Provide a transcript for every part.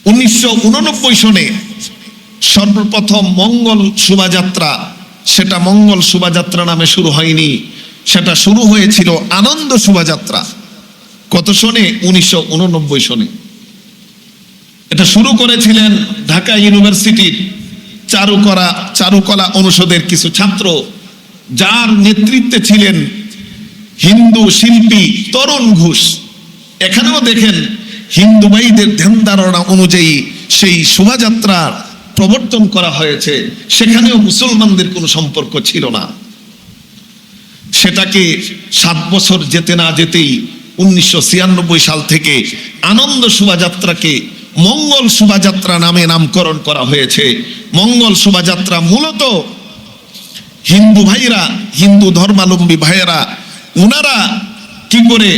1989 সনে সর্বপ্রথম মঙ্গল শোভাযাত্রা, সেটা মঙ্গল শোভাযাত্রা নামে শুরু হয়নি, সেটা শুরু হয়েছিল আনন্দ শোভাযাত্রা। কত সনে? 1989 সনে। এটা শুরু করেছিলেন ঢাকা ইউনিভার্সিটির চারুকলা অনুষদের কিছু ছাত্র, যার নেতৃত্বে ছিলেন হিন্দু শিল্পী তরুণ ঘোষ। এখানেও দেখেন হিন্দু ভাইদের ধ্যান ধারণা অনুযায়ী সেই শোভাযাত্রার প্রবর্তন করা হয়েছে, সেখানেও মুসলমানদের কোনো সম্পর্ক ছিল না। সেটাকে 7 বছর যেতে না যেতেই 1996 সাল থেকে আনন্দ শোভাযাত্রাকে মঙ্গল শোভাযাত্রা নামে নামকরণ করা হয়েছে। মঙ্গল শোভাযাত্রা মূলত হিন্দু ভাইরা, হিন্দু ধর্মাবলম্বী ভাইয়েরা, ওনারা কি করে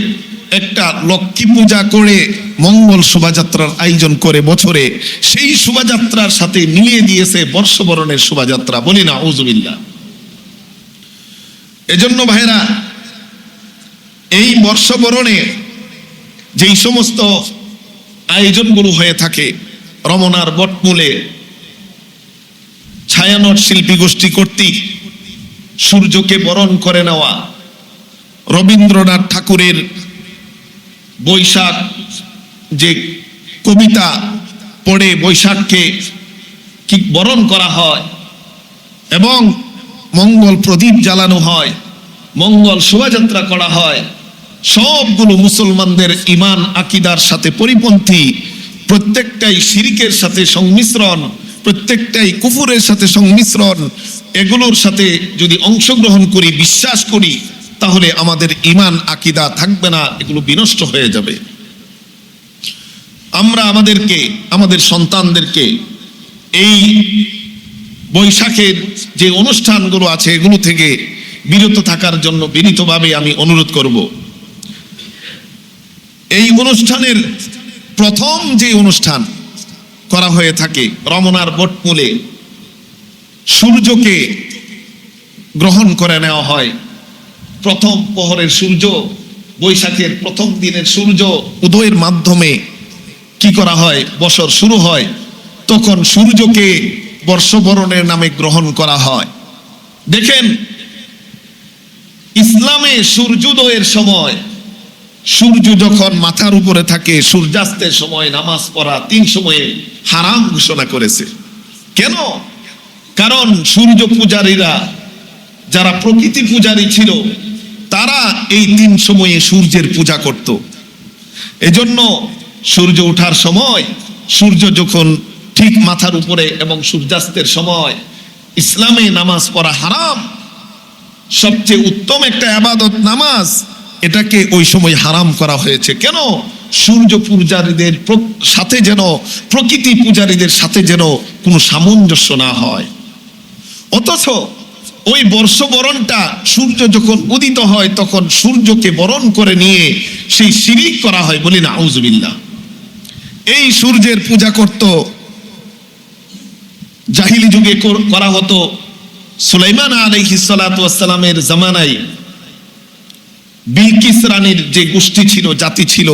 একটা লক্ষ্মী পূজা করে মঙ্গল শোভাযাত্রার আয়োজন করে বছরে, সেই শোভাযাত্রার সাথে মিলিয়ে দিয়েছে বর্ষবরণের শোভাযাত্রা। বলি না আউযুবিল্লাহ। এজন্য ভাইরা, এই বর্ষবরণে যেই সমস্ত আয়োজনগুলো হয়ে থাকে, রমনার বটমূলে ছায়ানট শিল্পী গোষ্ঠী কর্তৃক সূর্যকে বরণ করে নেওয়া, রবীন্দ্রনাথ ঠাকুরের বৈশাখ যে কবিতা পড়ে বৈশাখকে কি বরণ করা হয় এবং মঙ্গল প্রদীপ জ্বালানো হয়, মঙ্গল শোভাযাত্রা করা হয়, সবগুলো মুসলমানদের ঈমান আকীদার সাথে পরিপন্থী, প্রত্যেকটাই শিরকের সাথে সংমিশ্রণ, প্রত্যেকটাই কুফরের সাথে সংমিশ্রণ। এগুলোর সাথে যদি অংশগ্রহণ করি, বিশ্বাস করি, তাহলে আমাদের ঈমান আকীদা থাকবে না, এগুলো বিনষ্ট হয়ে যাবে। আমরা আমাদের সন্তানদেরকে এই বৈশাখের যে অনুষ্ঠানগুলো আছে এগুলো থেকে বিরত থাকার জন্য বিনীতভাবে আমি অনুরোধ করব। এই অনুষ্ঠানের প্রথম যে অনুষ্ঠান করা হয়ে থাকে রমনার বটমূলে, সূর্যকে গ্রহণ করে নেওয়া হয়। প্রথম প্রহরের সূর্য, বৈশাখের প্রথম দিনের সূর্য উদয়ের মাধ্যমে কি করা হয়, বছর শুরু হয়। তখন সূর্যকে বর্ষবরণের নামে গ্রহণ করা হয়। দেখেন, ইসলামে সূর্যোদয়ের সময়, সূর্য যখন মাথার উপরে থাকে, সূর্যাস্তের সময় নামাজ পড়া 3 সময়ে হারাম ঘোষণা করেছে। কেন? কারণ সূর্য পূজারীরা, যারা প্রকৃতি পূজারী ছিল, তারা এই 3 সময়ে সূর্যের পূজা করত। এজন্য সূর্য ওঠার সময়, সূর্য যখন ঠিক মাথার উপরে এবং সূর্যাস্তের সময় ইসলামে নামাজ পড়া হারাম। সবচেয়ে উত্তম একটা ইবাদত নামাজ, এটাকে ওই সময় হারাম করা হয়েছে। কেন? সূর্য পূজারীদের সাথে যেন, প্রকৃতি পূজারীদের সাথে যেন কোনো সামঞ্জস্য না হয়। অথচ ওই বর্ষবরণটা সূর্য যখন উদিত হয় তখন সূর্যকে বরণ করে নিয়ে সেই শিরিক করা হয়। বলি না আউযুবিল্লাহ। এই সূর্যের পূজা করত, জাহিলি যুগে করা হতো। সুলাইমান আলাইহিস সালাতু ওয়াস সালামের জামানায় বিলকিস রানীর যে গোষ্ঠী ছিল, জাতি ছিল,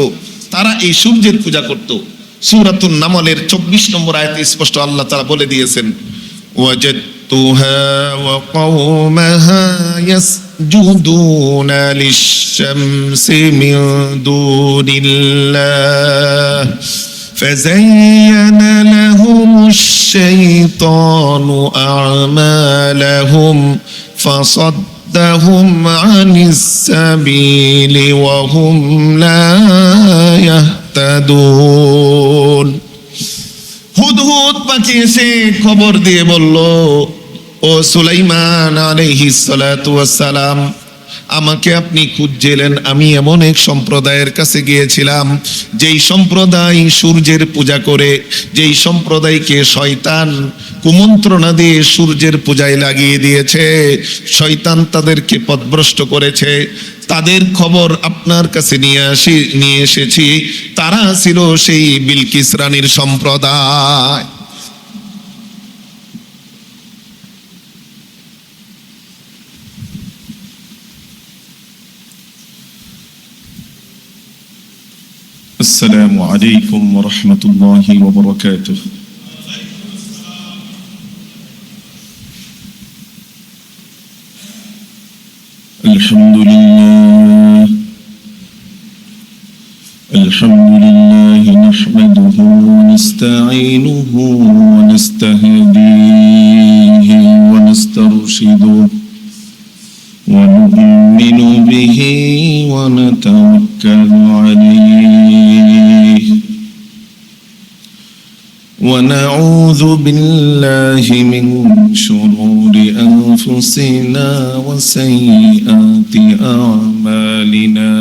তারা এই সূর্যের পূজা করত। সূরাতুন নামলের 24 নম্বর আয়াতে স্পষ্ট আল্লাহ তাআলা বলে দিয়েছেন, ওয়াজাদতুহা ওয়া কওমাহা ইয়াসজুদুনা লিশ-শামসি মিন দুনিল্লাহ فزين لهم الشيطان أعمالهم فصدهم عن السبيل وهم لا يهتدون। হুদহুদ পাখি এসে খবর দিয়ে বলল, ও সুলাইমান আলাইহিস সালাতু ওয়াস সালাম, আমাকে আপনি খুঁজছিলেন। আমি এমন এক সম্প্রদায়ের কাছে গিয়েছিলাম, যেই সম্প্রদায় সূর্যের পূজা করে, যেই সম্প্রদায়কে শয়তান কুমন্ত্রণা দিয়ে সূর্যের পূজায় লাগিয়ে দিয়েছে, শয়তান তাদেরকে পথভ্রষ্ট করেছে। তাদের খবর আপনার কাছে নিয়ে এসেছি। তারা ছিল সেই বিলকিস রানীর সম্প্রদায়। السلام عليكم ورحمة الله وبركاته. الحمد لله نحمده ونستعينه ونستهديه ونسترشده ونؤمن به ونتوكل عليه ونعوذ بالله من شرور أنفسنا وسيئات أعمالنا.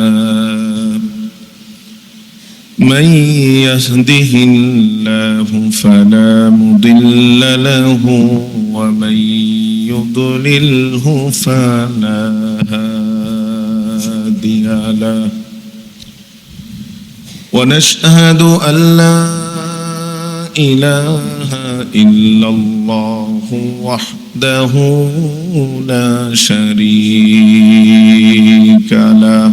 من يهده الله فلا مضل له ومن يضلله فلا هادي له. ونشهد أن لا إله إلا الله وحده لا شريك له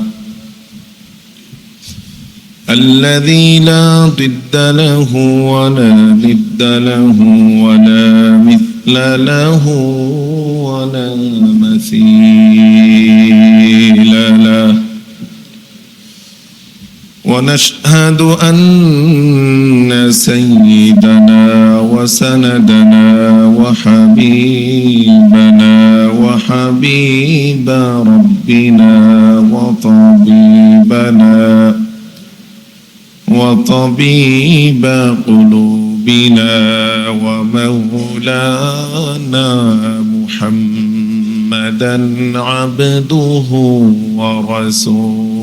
الذي لا ضد له ولا ند له ولا مثل له ولا مثيل له. ونشهد أن سيدنا وسندنا وحبيبنا وحبيب ربنا وطبيب قلوبنا ومولانا محمدا عبده ورسوله.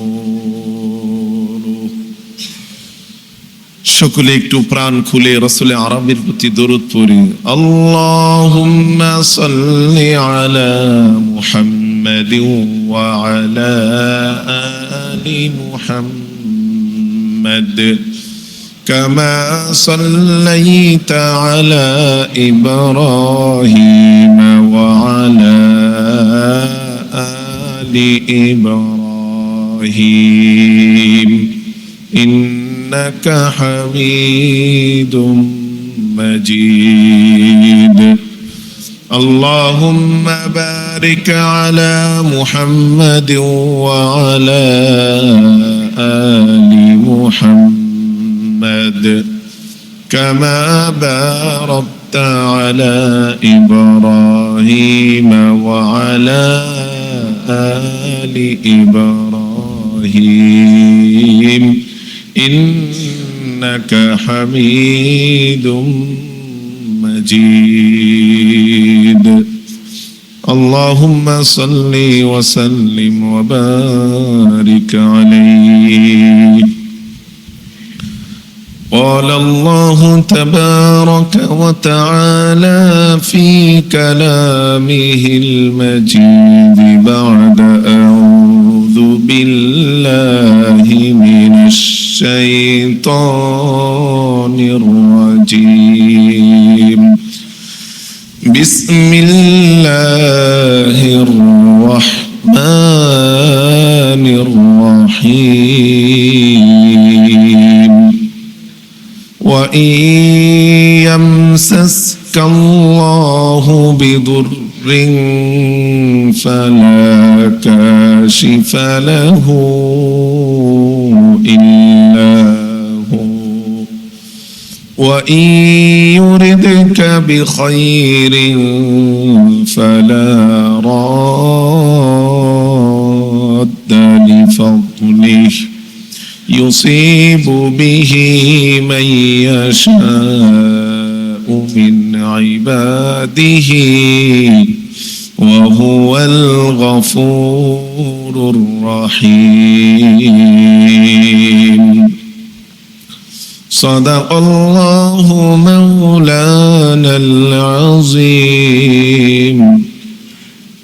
সকলে একটু প্রাণ খুলে রাসূলে আরবির প্রতি দরুদ পড়ি। আল্লাহুম্মা সাল্লি আলা মুহাম্মাদিন ওয়া আলা আলি মুহাম্মাদ কামা সাল্লাইতা আলা ইব্রাহিম ওয়া আলা আলি ইব্রাহিম إنك حميد مجيد. اللهم بارك على محمد وعلى آل محمد كما باركت على إبراهيم وعلى آل إبراهيم إنك حميد مجيد. اللهم صل وسلم وبارك عليه. قال الله تبارك وتعالى في كلامه المجيد بعد أعوذ بالله من الشيطان الرجيم. بسم الله الرحمن الرحيم. وإن يمسسك الله بضر فلا كاشف له إلا هو وإن يردك بخير فلا راد لفضله يصيب به من يشاء من عباده وهو الغفور الرحيم. صدق الله مولانا العظيم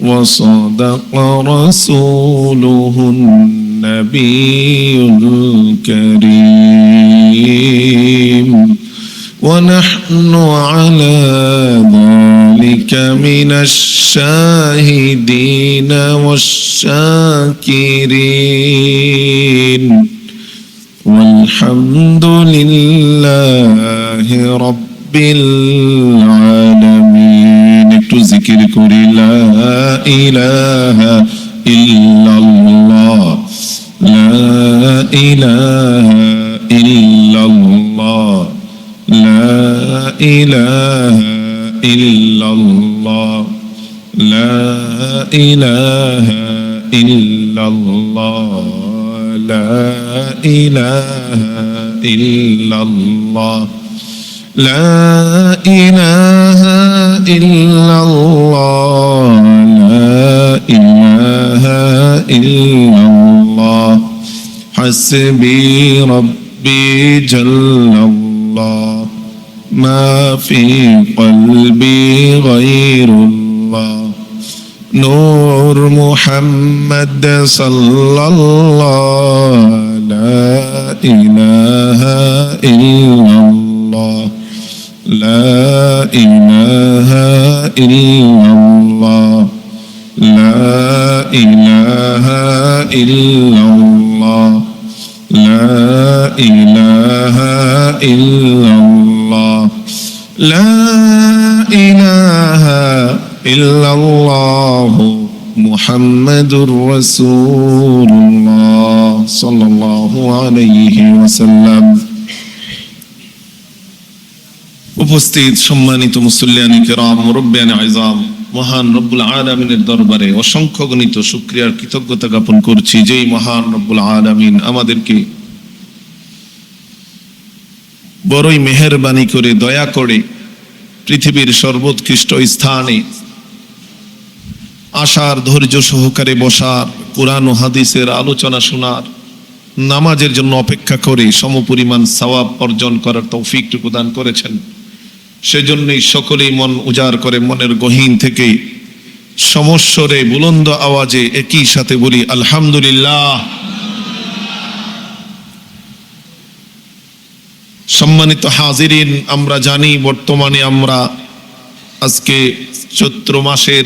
وصدق رسوله النبي الكريم ونحن على ذلك من الشاهدين والشاكرين والحمد لله رب العالمين. একটু জিকির করি লা ইলাহা ইল্লাল্লাহ, লা ইলাহা ইল্লাল্লাহ, লা ইলাহা ইল্লাল্লাহ, লা ইলাহা ইল্লাল্লাহ, লা ইলাহা ইল্লাল্লাহ, লা ইলাহা ইল্লাল্লাহ, লা ইলাহা ইল্লাল্লাহ, হাসবি রব্বি জাল্লাল্লাহ, মা ফি কলবি গায়রুল্লাহ, নূর মুহাম্মদ সাল্লাল্লাহ, লা ইলাহা ইল্লাল্লাহ, লা ইলাহা ইল্লাল্লাহ, লা ইলাহা ইল্লাল্লাহ, লা ইলাহা ইল্লাল্লাহ, লা ইলাহা ইল্লাল্লাহ, মুহাম্মাদুর রাসূলুল্লাহ সাল্লাল্লাহু আলাইহি ওয়াসাল্লাম। উপস্থিত সম্মানিত মুসল্লিয়ানি কিরাম, মুরব্বিয়ানি আযম, মহান রব্বুল আলামিনের দরবারে অসংখ্য গণিত শুকরিয়ার কৃতজ্ঞতা জ্ঞাপন করছি, যেই মহান রব্বুল আলামিন আমাদেরকে বড়ই মেহেরবানি করে দয়া করে পৃথিবীর সর্বোৎকৃষ্ট স্থানে আশার ধৈর্য সহকারে বসার, কুরআন ও হাদিসের আলোচনা শোনার, নামাজের জন্য অপেক্ষা করে সমপরিমাণ সওয়াব অর্জন করার তৌফিকটুকু দান করেছেন। সেজন্যই সকলেই মন উজাড় করে মনের গহীন থেকে সমস্বরে বুলন্দ আওয়াজে একই সাথে বলি আলহামদুলিল্লাহ। সম্মানিত হাজিরিন, আমরা জানি বর্তমানে আমরা আজকে চৈত্র মাসের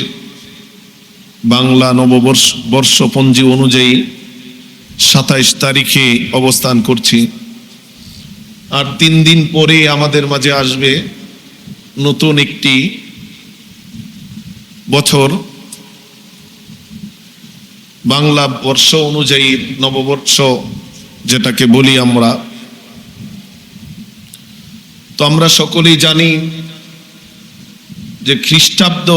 বাংলা নববর্ষপঞ্জি অনুযায়ী 27 তারিখে অবস্থান করছি। আর 3 দিন পরে আমাদের মাঝে আসবে নতুন একটি বছর, বাংলা বর্ষ অনুযায়ী নববর্ষ যেটাকে বলি আমরা। তো আমরা সকলেই জানি যে খ্রিস্টাব্দ,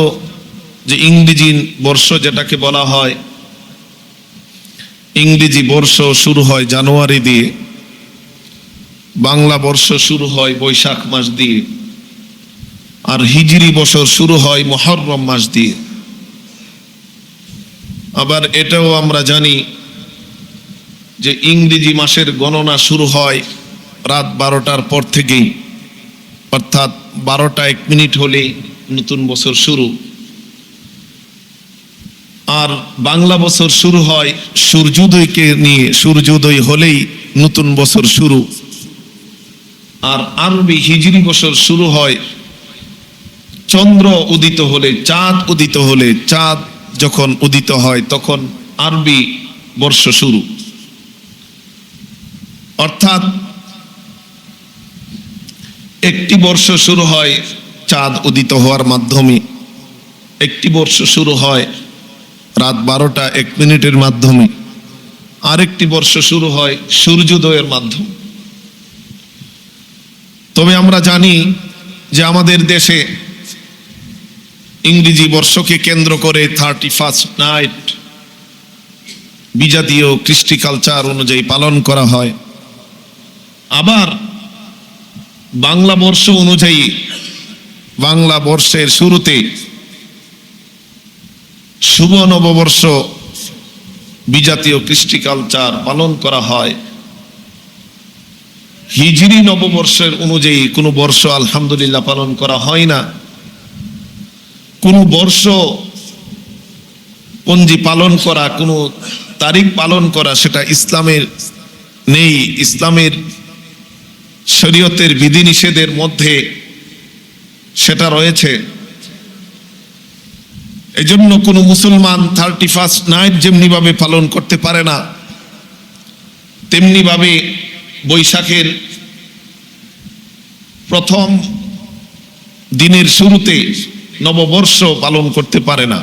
যে ইংরেজি বর্ষ যেটাকে বলা হয়, ইংরেজি বর্ষ শুরু হয় জানুয়ারি দিয়ে, বাংলা বর্ষ শুরু হয় বৈশাখ মাস দিয়ে, আর হিজরি বছর শুরু হয় মুহররম মাস দিয়ে। আবার এটাও আমরা জানি যে ইংরেজি মাসের গণনা শুরু হয় রাত 12টার পর থেকেই, অর্থাৎ 12টা 1 মিনিট হলেই নতুন বছর শুরু। আর বাংলা বছর শুরু হয় সূর্যোদয়কে নিয়ে, সূর্যোদয় হলেই নতুন বছর শুরু। আর আরবি হিজরি বছর শুরু হয় চন্দ্র উদিত হলে, চাঁদ উদিত হলে, চাঁদ যখন উদিত হয় তখন আরবি বর্ষ শুরু। অর্থাৎ একটি বর্ষ শুরু হয় চাঁদ উদিত হওয়ার মাধ্যমে, একটি বর্ষ শুরু হয় রাত 12টা 1 মিনিটের মাধ্যমে, আরেকটি বর্ষ শুরু হয় সূর্যোদয়ের মাধ্যমে। তবে আমরা জানি যে আমাদের দেশে ইংরেজি বর্ষকে কেন্দ্র করে 31st নাইট বিজাতীয় কৃষ্টি কালচার অনুযায়ী পালন করা হয়। আবার বাংলা বর্ষ অনুযায়ী বাংলা বর্ষের শুরুতে শুভ নববর্ষ বিজাতীয় কৃষ্টি কালচার পালন করা হয়। হিজরি নববর্ষের অনুযায়ী কোনো বর্ষ আলহামদুলিল্লাহ পালন করা হয় না। কোনো বর্ষ পঞ্জি পালন করা, কোনো তারিখ পালন করা, সেটা ইসলামের নেই। ইসলামের শরীয়তের বিধিনিষেধের মধ্যে সেটা রয়েছে। এজন্য কোনো মুসলমান 31st নাইট যেমনি ভাবে পালন করতে পারে না, তেমনি ভাবে বৈশাখের প্রথম দিনের শুরুতে নববর্ষ পালন করতে পারে না।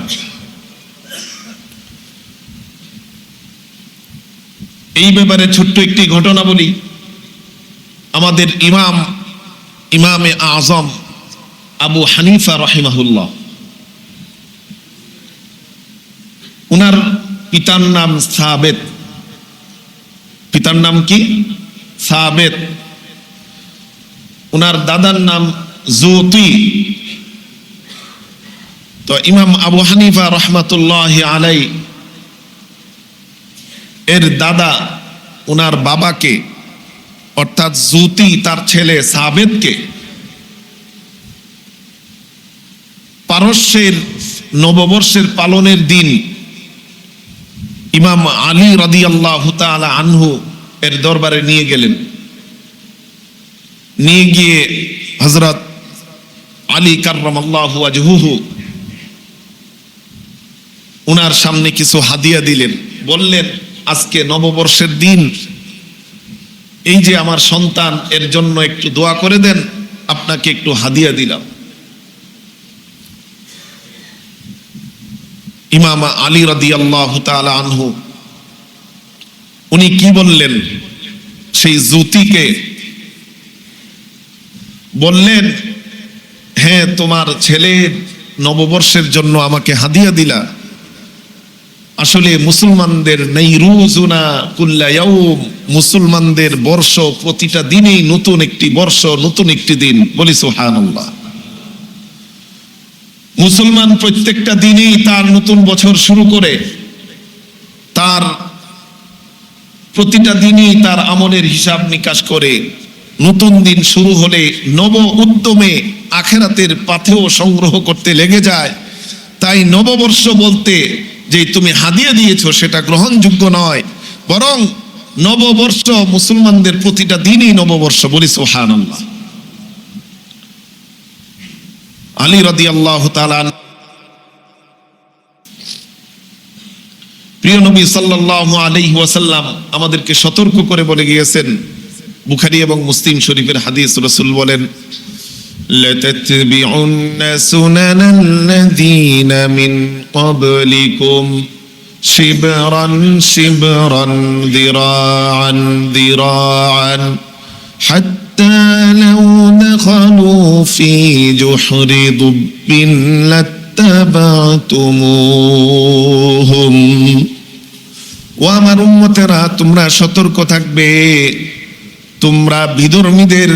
এই ব্যাপারে ছোট্ট একটি ঘটনা বলি। আমাদের ইমামে আজম আবু হানিফা রাহিমাহুল্লাহ, উনার পিতার নাম সাবেত। পিতার নাম কি? সাবেত। উনার দাদার নাম জুতি। তো ইমাম আবু হানিফা রহমাতুল্লাহ আলাই এর দাদা উনার বাবাকে, অর্থাৎ জুতি তার ছেলে সাবেতকে পারস্যের নববর্ষের পালনের দিন ইমাম আলী রাদিয়াল্লাহু তাআলা আনহু এর দরবারে নিয়ে গেলেন। নিয়ে গিয়ে হযরত আলী কাররামাল্লাহু ওয়াজহুহু উনার সামনে কিছু হাদিয়া দিলেন। বললেন, আজকে নববর্ষের দিন, এই যে আমার সন্তান, এর জন্য একটু দোয়া করে দেন, আপনাকে একটু হাদিয়া দিলাম। ইমাম আলী রাদিয়াল্লাহু তাআলা আনহু উনি কি বললেন? সেই জুতিকে বললেন, হ্যাঁ, তোমার ছেলে নববর্ষের জন্য আমাকে হাদিয়া দিলা। আসলে মুসলমানদের নাইরুজুনা কুল্লা ইয়াউম, মুসলমানদের বর্ষ প্রতিটা দিনেই নতুন একটি বর্ষ, নতুন একটি দিন। বলি সুবহানাল্লাহ। মুসলমান প্রত্যেকটা দিনেই তার নতুন বছর শুরু করে, তার প্রতিটা দিনই তার আমলের হিসাব নিকাশ করে। নতুন দিন শুরু হলে নব উদ্যমে আখিরাতের পাথেয় সংগ্রহ করতে লেগে যায়। তাই নববর্ষ বলতে যে তুমি হাদিয়া দিয়েছো সেটা গ্রহণযোগ্য নয়, বরং নববর্ষ মুসলমানদের প্রতিটা দিনই নববর্ষ। বলি সুবহানাল্লাহ। আলী রাদিয়াল্লাহু তাআলা, প্রিয় নবী সাল্লাল্লাহু আলাইহি ওয়াসাল্লাম আমাদেরকে সতর্ক করে বলে গিয়েছেন, বুখারী এবং মুসলিম শরীফের হাদিস, রাসূল বলেন, লাতাতবিউন্না সুনানাল্লাযীনা মিন ক্বাবলিকুম শিবরান শিবরান দিরাআন দিরাআন হাত্তা লাউ দাখালু ফি জুহরি দুব্বিন লাত্তাবাতুমুহুম। ও আমার উম্মতেরা, তোমরা সতর্ক থাকবে। তোমরা বিধর্মীদের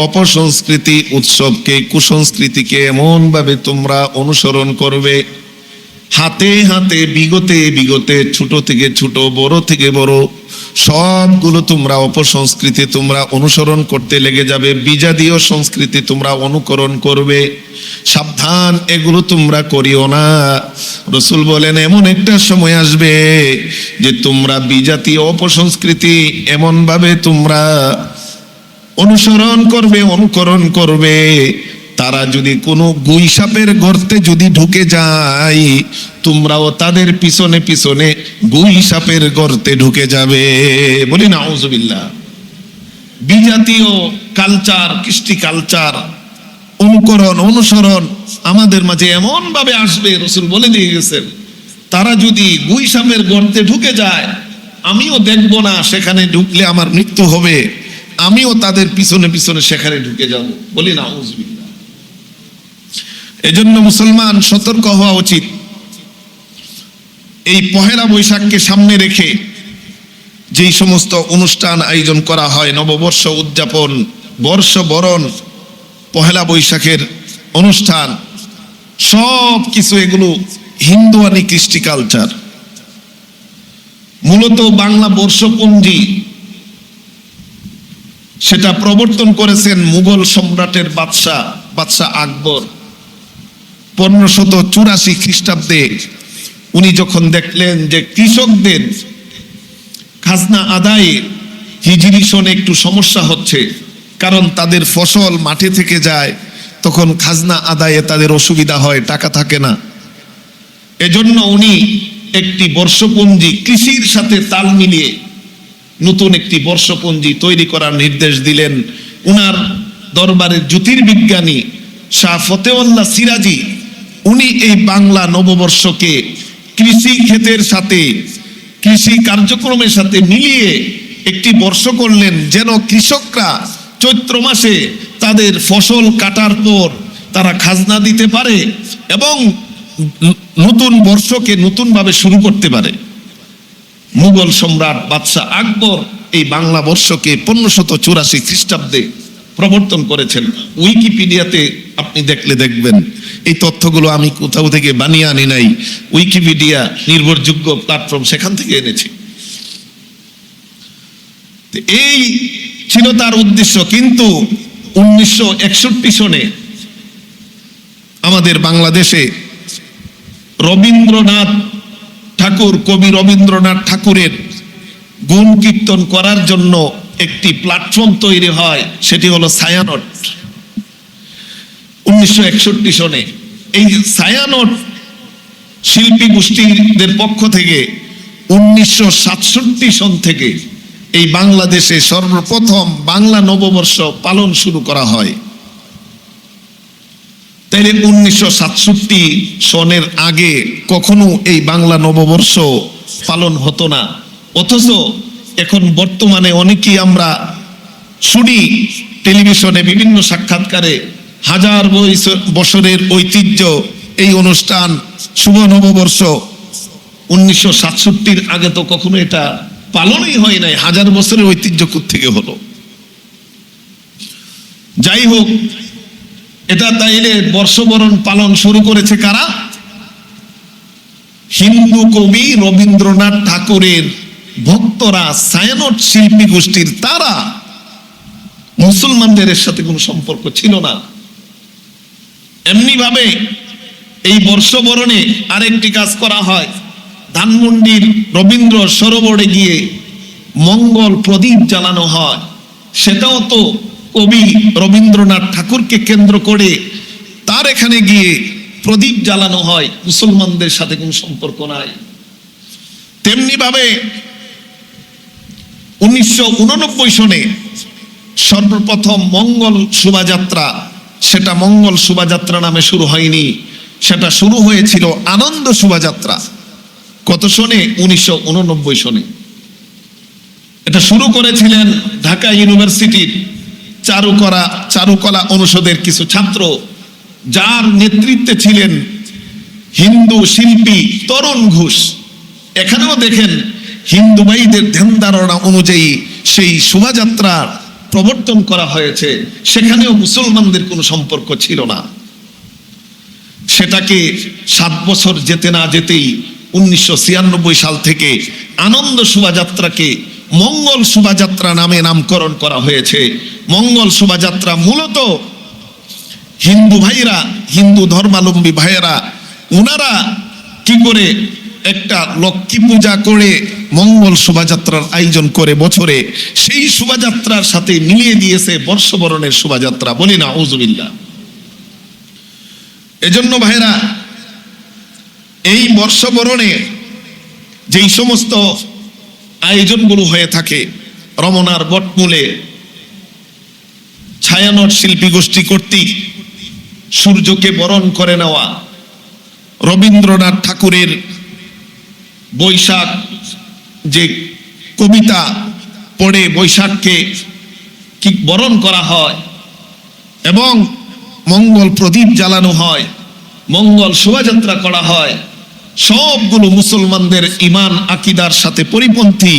অপসংস্কৃতি, উৎসবকে, কুসংস্কৃতিকে এমন ভাবে তোমরা অনুসরণ করবে, হাতে হাতে বিগতে বিগতে, ছোট থেকে ছোট, বড় থেকে বড়, সবগুলো তোমরা অপসংস্কৃতি তোমরা অনুসরণ করতে লেগে যাবে। বিজাতীয় সংস্কৃতি তোমরা অনুকরণ করবে। সাবধান, এগুলো তোমরা করিও না। রাসূল বলেন, এমন একটা সময় আসবে যে তোমরা বিজাতীয় অপসংস্কৃতি এমন ভাবে তোমরা অনুসরণ করবে, অনুকরণ করবে, তারা যদি কোনো গুইসাপের গর্তে যদি ঢুকে যায়, তোমরাও তাদের পিছনে পিছনে গুইসাপের গর্তে ঢুকে যাবে। বলি নাউজুবিল্লাহ। বিজাতীয় কালচার, কৃষ্টি কালচার অনুকরণ, অনুসরণ আমাদের মাঝে এমন ভাবে আসবে, রাসূল বলে দিয়ে গেছেন, তারা যদি গুইসাপের গর্তে ঢুকে যায়, আমিও দেখব না, সেখানে ঢুকলে আমার মৃত্যু হবে, আমিও তাদের পিছনে পিছনে সেখানে ঢুকে যাব। বলি নাউজুবিল্লাহ। এজন্য মুসলমান সতর্ক হওয়া উচিত। এই পহেলা বৈশাখকে সামনে রেখে যেই সমস্ত অনুষ্ঠান আয়োজন করা হয়, নববর্ষ উদযাপন, বর্ষ বরণ, পহেলা বৈশাখের অনুষ্ঠান, সব কিছু এগুলো হিন্দুয়ানি কৃষ্টি কালচার। মূলত বাংলা বর্ষপঞ্জি সেটা প্রবর্তন করেছেন মুঘল সম্রাটের বাদশাহ আকবর 1584 খ্রিস্টাব্দে। উনি যখন দেখলেন যে কৃষকদের খাজনা আদায়ে হিজরি সনে একটু সমস্যা হচ্ছে, কারণ তাদের ফসল মাঠে থেকে যায়, তখন খাজনা আদায়ে তাদের অসুবিধা হয়, টাকা থাকে না। এজন্য উনি একটি বর্ষপঞ্জি কৃষির সাথে তাল মিলিয়ে নতুন একটি বর্ষপঞ্জি তৈরি করার নির্দেশ দিলেন। উনার দরবারের জ্যোতির্বিজ্ঞানী শাহ ফতেউল্লাহ সিরাজি উনি এই বাংলা নববর্ষকে কৃষি ক্ষেতের সাথে, কৃষি কার্যক্রমের সাথে মিলিয়ে একটি বর্ষ করলেন, যেন কৃষকরা চৈত্র মাসে তাদের ফসল কাটার পর তারা খাজনা দিতে পারে এবং নতুন বর্ষকে নতুনভাবে শুরু করতে পারে। মুঘল সম্রাট বাদশাহ আকবর এই বাংলা বর্ষকে 1584 খ্রিস্টাব্দে প্রবর্তন করেছেন। উইকিপিডিয়াতে আপনি দেখলে দেখবেন, এই তথ্যগুলো আমি কোথাও থেকে বানিয়ে আনি নাই, উইকিপিডিয়া নির্ভরযোগ্য প্ল্যাটফর্ম, সেখান থেকে এনেছি। এই ছিল তার উদ্দেশ্য। কিন্তু 1961 সনে আমাদের বাংলাদেশে রবীন্দ্রনাথ ঠাকুর, কবি রবীন্দ্রনাথ ঠাকুরের গুণ কীর্তন করার জন্য একটি প্ল্যাটফর্ম তৈরি হয়, সেটি হলো ছায়ানট। 1961 সনে এই ছায়ানট শিল্পী গোষ্ঠীদের পক্ষ থেকে 1967 সন থেকে এই বাংলাদেশে সর্বপ্রথম বাংলা নববর্ষ পালন শুরু করা হয়। তাইলে 1967 সনের আগে কখনো এই বাংলা নববর্ষ পালন হতো না। অথচ এখন বর্তমানে অনেকেই আমরা শুনি টেলিভিশনে বিভিন্ন সাক্ষাৎকারে, হাজার বছরের ঐতিহ্য এই অনুষ্ঠান, শুভ নববর্ষ। 1967 আগে তো কখনো এটা পালনই হয় নাই, হাজার বছরের ঐতিহ্য কোত্থেকে হলো? যাই হোক, এটা তাইলে বর্ষবরণ পালন শুরু করেছে কারা? হিন্দু কবি রবীন্দ্রনাথ ঠাকুরের ভক্তরা, ছায়ানট শিল্পী গোষ্ঠীর তারা। মুসলমানদের এর সাথে কোনো সম্পর্ক ছিল না। এমনি ভাবে এই বর্ষবরণে আরেকটি কাজ করা হয়, ধানমন্ডির রবীন্দ্র সরোবরে গিয়ে মঙ্গল প্রদীপ জ্বালানো হয়। সেটাও তো কবি রবীন্দ্রনাথ ঠাকুরকে কেন্দ্র করে তার এখানে গিয়ে প্রদীপ জ্বালানো হয়, মুসলমানদের সাথে কোনো সম্পর্ক নাই। তেমনি ভাবে 1989 সনে সর্বপ্রথম মঙ্গল শোভাযাত্রা, সেটা মঙ্গল শোভাযাত্রা নামে শুরু হয়নি, সেটা শুরু হয়েছিল আনন্দ শোভাযাত্রা। কত সনে? 1989 সনে। এটা শুরু করেছিলেন ঢাকা ইউনিভার্সিটির চারুকলা অনুষদের কিছু ছাত্র, যার নেতৃত্বে ছিলেন হিন্দু শিল্পী তরুণ ঘোষ। এখানেও দেখেন হিন্দু ভাইদের ধ্যান ধারণা অনুযায়ী সেই শোভাযাত্রা প্রবর্তন করা হয়েছে, সেখানেও মুসলমানদের কোনো সম্পর্ক ছিল না। সেটাকে 7 বছর যেতে না যেতেই 1996 সাল থেকে আনন্দ শোভাযাত্রাকে মঙ্গল শোভাযাত্রা নামে নামকরণ করা হয়েছে। মঙ্গল শোভাযাত্রা মূলত হিন্দু ভাইরা, হিন্দু ধর্মাবলম্বী ভাইয়েরা, ওনারা কি করে একটা লক্ষ্মী পূজা করে মঙ্গল শোভাযাত্রার আয়োজন করে বছরে, সেই শোভাযাত্রার সাথে মিলিয়ে দিয়েছে বর্ষবরণের শোভাযাত্রা। বলি না আউযুবিল্লাহ। এজন্য ভাইরা, এই বর্ষবরণে যেই সমস্ত আয়োজনগুলো হয়ে থাকে, রমনার বটমূলে ছায়ানট শিল্পী গোষ্ঠী কর্তৃক সূর্যকে বরণ করে নেওয়া, রবীন্দ্রনাথ ঠাকুরের বৈশাখ যে কবিতা পড়ে বৈশাখকে কি বরণ করা হয় এবং মঙ্গল প্রদীপ জ্বালানো হয়, মঙ্গল শোভাযাত্রা করা হয়, সবগুলো মুসলমানদের ঈমান আকীদার সাথে পরিপন্থী।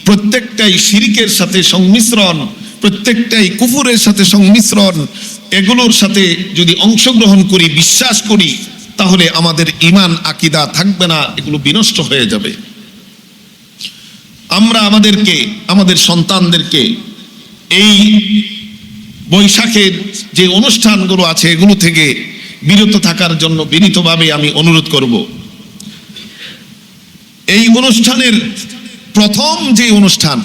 প্রত্যেকটাই শিরকের সাথে সংমিশ্রণ, প্রত্যেকটাই কুফুরের সাথে সংমিশ্রণ। এগুলোর সাথে যদি অংশগ্রহণ করি, বিশ্বাস করি, তাহলে আমাদের ঈমান আকীদা থাকবে না, এগুলো বিনষ্ট হয়ে যাবে। আমরা আমাদেরকে, আমাদের সন্তানদেরকে এই বৈশাখের যে অনুষ্ঠানগুলো আছে এগুলো থেকে বিরত থাকার জন্য বিনীতভাবে আমি অনুরোধ করব। এই অনুষ্ঠানের প্রথম যে অনুষ্ঠান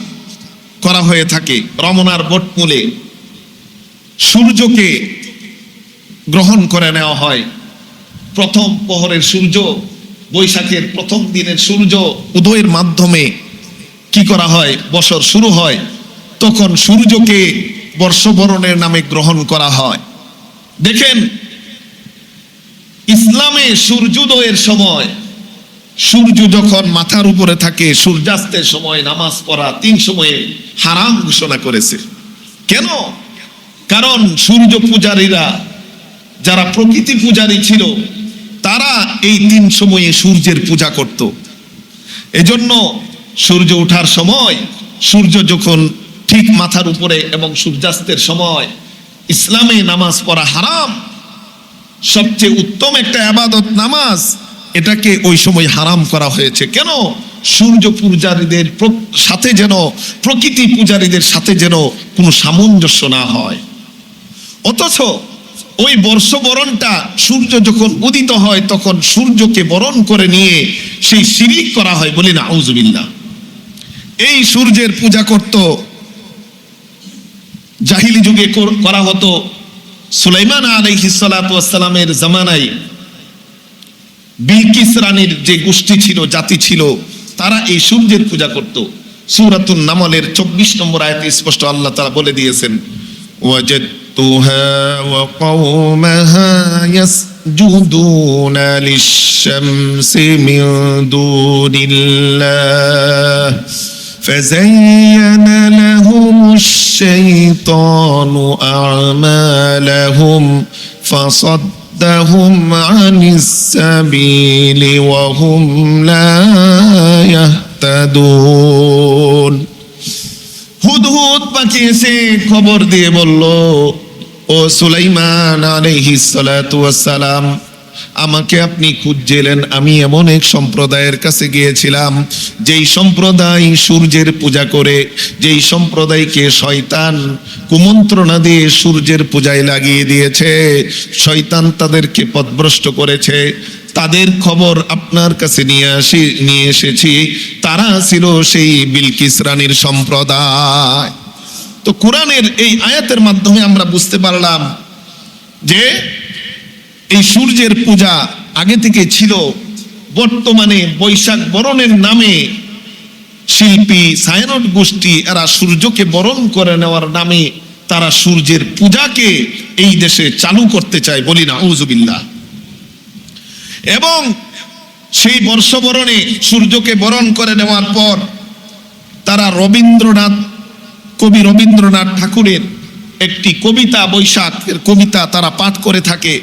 করা হয়ে থাকে রমনার বটমূলে, সূর্যকে গ্রহণ করে নেওয়া হয়। প্রথম প্রহরের সূর্য, বৈশাখের প্রথম দিনের সূর্য উদয়ের মাধ্যমে কি করা হয়, বছর শুরু হয়, তখন সূর্যকে বর্ষবরণের নামে গ্রহণ করা হয়। দেখেন, ইসলামে সূর্যোদয়ের সময়, সূর্য যখন মাথার উপরে থাকে, সূর্যাস্তের সময় নামাজ পড়া 3 সময়ে হারাম ঘোষণা করেছে। কেন? কারণ সূর্য পূজারীরা, যারা প্রকৃতি পূজারী ছিল, তারা এই 3 সময়ে সূর্যের পূজা করত। এজন্য সূর্য ওঠার সময়, সূর্য যখন ঠিক মাথার উপরে এবং সূর্যাস্তের সময় ইসলামে নামাজ পড়া হারাম। সবচেয়ে উত্তম একটা ইবাদত নামাজ, এটাকে ওই সময় হারাম করা হয়েছে। কেন? সূর্য পূজারীদের সাথে যেন, প্রকৃতি পূজারীদের সাথে যেন কোনো সামঞ্জস্য না হয়। অথচ ওই বর্ষবরণটা সূর্য যখন উদিত হয়, তখন সূর্যকে বরণ করে নিয়ে সেই শিরিক করা হয়, বলি না আউযুবিল্লাহ। এই সূর্যের পূজা করত, জাহিলি যুগে করা হতো। সুলাইমান আলাইহিস সালাতু ওয়াস সালামের জামানায় বিলকিস রানীর যে গোষ্ঠী ছিল, জাতি ছিল, তারা এই সূর্যের পূজা করত। সূরাতুন নামলের 24 নম্বর আয়াতে স্পষ্ট আল্লাহ তাআলা বলে দিয়েছেন, ওয়াজাদতুহা ওয়া কওমাহা ইয়াসজুদুনা লিশ-শামসি মিন দুনিল্লাহ فزين لهم الشيطان أعمالهم فصدهم عن السبيل وهم لا يهتدون। হুদহুদ পাখি এসে খবর দিয়ে বলল, ও সুলাইমান আলাইহিস সালাতু ওয়াস সালাম, আমাকে আপনি খুঁজছিলেন। আমি এমন এক সম্প্রদায়ের কাছে গিয়েছিলাম, যেই সম্প্রদায় সূর্যের পূজা করে, যেই সম্প্রদায়কে শয়তান কুমন্ত্রণা দিয়ে সূর্যের পূজায় লাগিয়ে দিয়েছে, শয়তান তাদেরকে পথভ্রষ্ট করেছে। তাদের খবর আপনার কাছে নিয়ে এসেছি। তারা ছিল সেই বিলকিস রানীর সম্প্রদায়। তো কোরআনের এই আয়াতের মাধ্যমে আমরা বুঝতে পারলাম যে এই সূর্যের পূজা আগে থেকে ছিল। বর্তমানে বৈশাখ বরণের নামে শিল্পী ছায়ানট গোষ্ঠী, এরা সূর্যকে বরণ করে নেওয়ার নামে তারা সূর্যের পূজাকে এই দেশে চালু করতে চায়, বলি না আউযুবিল্লাহ। এবং সেই বর্ষবরণে সূর্যকে বরণ করে নেওয়ার পর তারা কবি রবীন্দ্রনাথ ঠাকুরের একটি কবিতা, বৈশাখের কবিতা তারা পাঠ করে থাকে।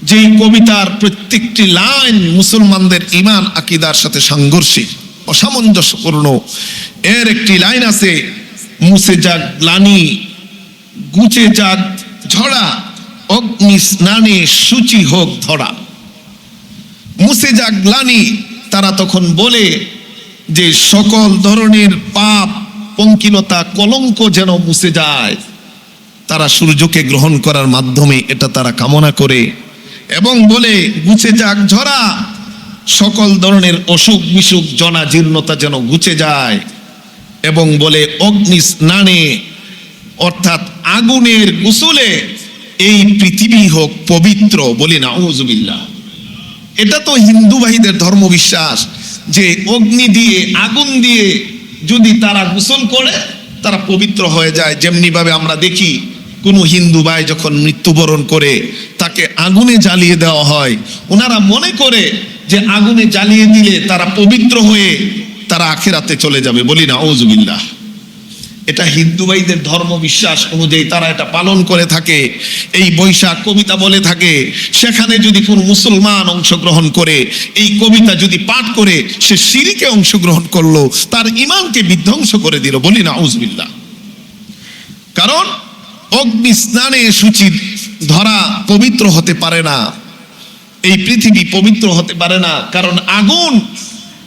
যেই কবিতার প্রত্যেকটি লাইন মুসলমানদের ঈমান আকীদার সাথে সাংঘর্ষিক, অসামঞ্জস্যপূর্ণ। এর একটি লাইন আছে, মুছে যাক গ্লানি গুচে যাক ঝড়া, অগ্নি স্নানে সূচি হোক ধরা। মুছে যাক গ্লানি, তারা তখন বলে যে সকল ধরনের পাপ, পঙ্কিলতা, কলঙ্ক যেন মুছে যায়। তারা সূর্যকে গ্রহণ করার মাধ্যমে এটা তারা কামনা করে এবং বলে গুছে যাক ঝরা, সকল ধরনের অসুখ বিসুখ জনা জীর্ণতা যেন গুছে যায়। এবং বলে অগ্নি স্নানে, অর্থাৎ আগুনের গোসলে এই পৃথিবী হোক পবিত্র, বলি না আউযুবিল্লাহ। এটা তো হিন্দু ভাইদের ধর্ম বিশ্বাস যে অগ্নি দিয়ে, আগুন দিয়ে যদি তারা গোসল করে তারা পবিত্র হয়ে যায়। যেমনি ভাবে আমরা দেখি কোনো হিন্দু ভাই যখন মৃত্যুবরণ করে তাকে আগুনে জ্বালিয়ে দেওয়া হয়, ওনারা মনে করে যে আগুনে জ্বালিয়ে দিলে তারা পবিত্র হয়ে তারা আখিরাতে চলে যাবে, বলি না আউযুবিল্লাহ। এটা হিন্দু ভাইদের ধর্ম বিশ্বাস অনুযায়ী তারা এটা পালন করে থাকে। এই বৈশাখ কবিতা বলে থাকে, সেখানে যদি কোনো মুসলমান অংশগ্রহণ করে, এই কবিতা যদি পাঠ করে, সে শিরকে অংশগ্রহণ করলো, তার ঈমানকে বিধ্বংস করে দিল, বলি না আউযুবিল্লাহ। কারণ অগ্নি স্নানে সূচি ধরা পবিত্র হতে পারে না, এই পৃথিবী পবিত্র হতে পারে না। কারণ আগুন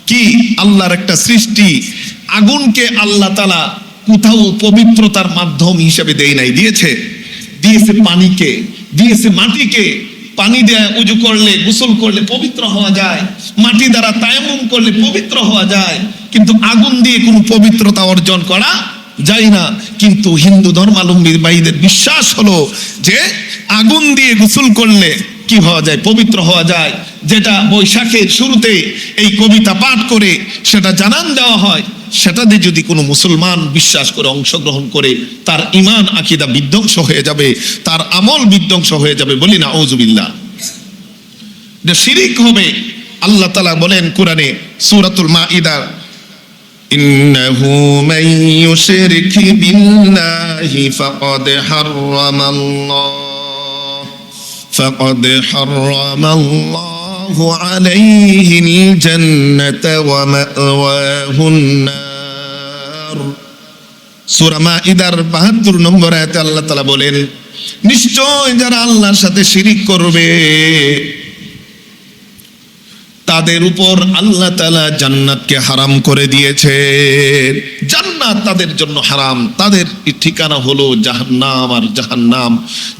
কি আল্লাহর একটা সৃষ্টি, আগুনকে আল্লাহ তাআলা কোথাও পবিত্রতার মাধ্যম হিসেবে দেয় নাই, দিয়েছে পানিকে, দিয়েছে মাটিকে। পানি দিয়ে উজু করলে, গোসল করলে পবিত্র হওয়া যায়, মাটি দ্বারা তায়াম্মুম করলে পবিত্র হওয়া যায়, কিন্তু আগুন দিয়ে কোনো পবিত্রতা অর্জন করা যায় না। কিন্তু হিন্দু ধর্মাবলম্বী ভাইদের বিশ্বাস হলো যে আগুন দিয়ে গোসল করলে কি হওয়া যায়, পবিত্র হওয়া যায়। যেটা বৈশাখের শুরুতে এই কবিতা পাঠ করে সেটা জানান দেওয়া হয় সেটাতে যদি কোনো মুসলমান বিশ্বাস করে অংশগ্রহণ করে, তার ঈমান আকীদা বিধ্বংস হয়ে যাবে, তার আমল বিধ্বংস হয়ে যাবে। বলি না আউযুবিল্লাহ। এটা শিরিক হবে। আল্লাহ তাআলা বলেন কোরআনে সূরাতুল মাইদা, ইন্নাহু মান ইউশরিক বিল্লাহি ফাকাদ হারামাল্লাহু আলাইহিল জান্নাতা ওয়া মাওয়াহুন নার। সূরা মাইদার ৭২ নম্বর আয়াতে আল্লাহ তাআলা বলেন, নিশ্চয় যারা আল্লাহর সাথে শিরিক করবে তাদের উপর আল্লাহ তাআলা জান্নাতকে হারাম করে দিয়েছে। জান্নাত তাদের জন্য হারাম, তাদের ঠিকানা হলো জাহান্নাম আর জাহান্নাম।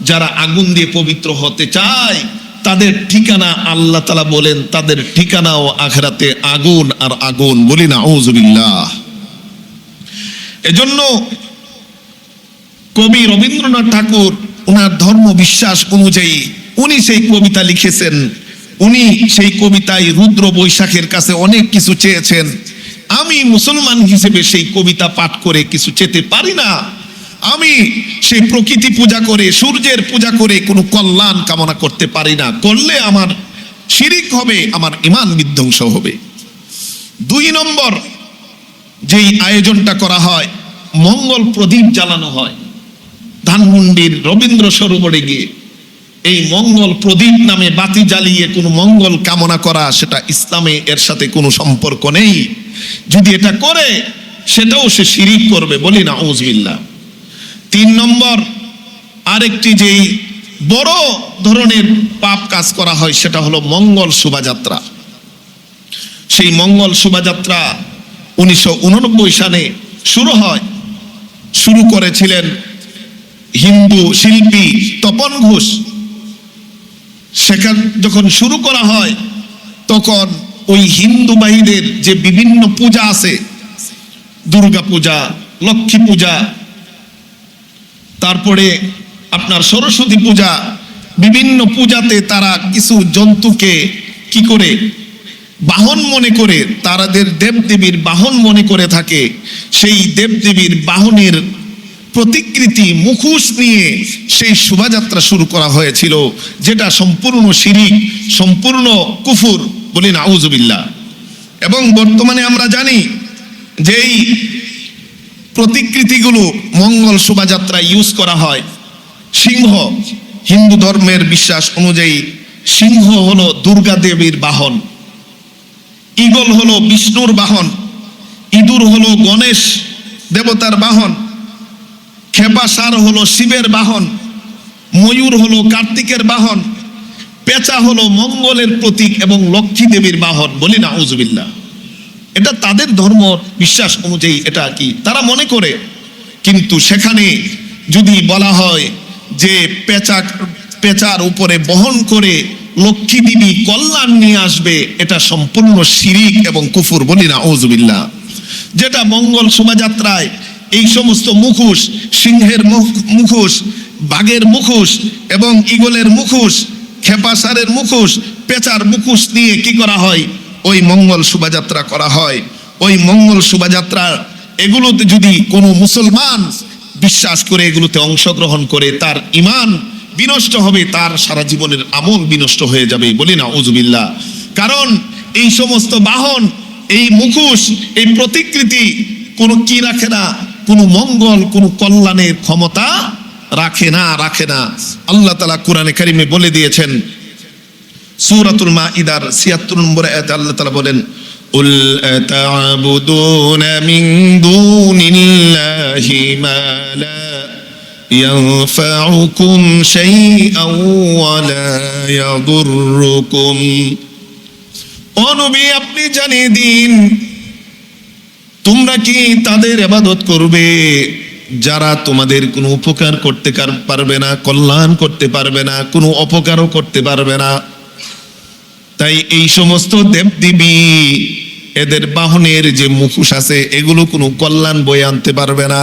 যারা আগুন দিয়ে পবিত্র হতে চায় তাদের ঠিকানা, আল্লাহ তাআলা বলেন তাদের ঠিকানাও আখিরাতে আগুন আর আগুন। বলি না আউযুবিল্লাহ। এজন্য কবি রবীন্দ্রনাথ ঠাকুর ওনার ধর্ম বিশ্বাস অনুযায়ী উনি সেই কবিতা লিখেছেন। উনি সেই কবিতায় রুদ্র বৈশাখের কাছে অনেক কিছু চেয়েছেন। আমি মুসলমান হিসেবে সেই কবিতা পাঠ করে কিছু চেতে পারি না। আমি সেই প্রকৃতি পূজা করে, সূর্যের পূজা করে কোনো কল্যাণ কামনা করতে পারি না। করলে আমার শিরিক হবে, আমার ঈমান বিধ্বংস হবে। ২ নম্বর যেই আয়োজনটা করা হয়, মঙ্গল প্রদীপ জ্বালানো হয় ধানমন্ডির রবীন্দ্র সরোবরে গিয়ে। এই মঙ্গল প্রদীপ নামে বাতি জ্বালিয়ে কোনো মঙ্গল কামনা করা, সেটা ইসলামে এর সাথে কোনো সম্পর্ক নেই। যদি এটা করে সেটাও সে শিরিক করবে। বলি না আউযুবিল্লাহ। ৩ নম্বর আরেকটি যেই বড় ধরনের পাপ কাজ করা হয় সেটা হলো মঙ্গল শোভাযাত্রা। সেই মঙ্গল শোভাযাত্রা 1989 সালে শুরু হয়। শুরু করেছিলেন হিন্দু শিল্পী তপন ঘোষ। সেখান যখন শুরু করা হয় তখন ওই হিন্দু ভাইদের যে বিভিন্ন পূজা আছে, দুর্গা পূজা, লক্ষ্মী পূজা, তারপরে আপনার সরস্বতী পূজা, বিভিন্ন পূজাতে তারা কিছু জন্তুকে কি করে বাহন মনে করে, তাদের দেবদেবীর বাহন মনে করে থাকে। সেই দেবদেবীর বাহনের প্রতিকৃতি মুখোশ নিয়ে সেই শোভাযাত্রা শুরু করা হয়েছিল, যেটা সম্পূর্ণ শিরিক, সম্পূর্ণ কুফর। বলি না আউযুবিল্লাহ। এবং বর্তমানে আমরা জানি যে এই প্রতিকৃতিগুলো মঙ্গল শোভাযাত্রা ইউজ করা হয়। সিংহ, হিন্দু ধর্মের বিশ্বাস অনুযায়ী সিংহ হলো দুর্গা দেবীর বাহন, ঈগল হলো বিষ্ণুর বাহন, ইঁদুর হলো গণেশ দেবতার বাহন, খেপা ষাঁড় হলো শিবের বাহন, ময়ূর হলো কার্তিকের বাহন, পেঁচা হলো মঙ্গলের প্রতীক এবং লক্ষ্মী দেবীর বাহন। বলি না আউযুবিল্লাহ। এটা তাদের ধর্ম বিশ্বাস অনুযায়ী এটা কি তারা মনে করে। কিন্তু সেখানে যদি বলা হয় যে পেঁচার উপরে বহন করে লক্ষ্মী দেবী কল্যাণ নিয়ে আসবে, এটা সম্পূর্ণ শিরিক এবং কুফর। বলি না আউযুবিল্লাহ। যেটা মঙ্গল শোভাযাত্রায় এই সমস্ত মুখোশ, সিংহের মুখোশ, বাঘের মুখোশ এবং ঈগলের মুখোশ, খেপা ষাঁড়ের মুখোশ, পেঁচার মুখোশ নিয়ে কি করা হয়, ওই মঙ্গল শোভাযাত্রা করা হয়। ওই মঙ্গল শোভাযাত্রা এগুলোতে যদি কোনো মুসলমান বিশ্বাস করে এগুলোতে অংশগ্রহণ করে, তার ঈমান বিনষ্ট হবে, তার সারা জীবনের আমল বিনষ্ট হয়ে যাবে। বলি না আউযুবিল্লাহ। কারণ এই সমস্ত বাহন, এই মুখোশ, এই প্রতিকৃতি কোনো কি রাখে না, কোনো মঙ্গল, কোনো কল্যাণের ক্ষমতা রাখে না। আল্লাহ তাআলা কোরআনে কারিমে বলে দিয়েছেন, সূরাতুল মাইদার ৭৬ নম্বর আয়াতে আল্লাহ তাআলা বলেন, উল আতা'বুদুনা মিন দুনিল্লাহি মা লা ইয়ানফাউকুম শাইআন ওয়া লা ইয়াদুররুকুম। ও নবী, আপনি জানিয়ে দিন, তোমরা কি তাদের ইবাদত করবে যারা তোমাদের কোনো উপকার করতে পারবে না, কল্যাণ করতে পারবে না, কোনো অপকারও করতে পারবে না। তাই এই সমস্ত দেবদেবী, এদের বাহনের যে মুখোশ আছে, এগুলো কোনো কল্যাণ বয়ে আনতে পারবে না।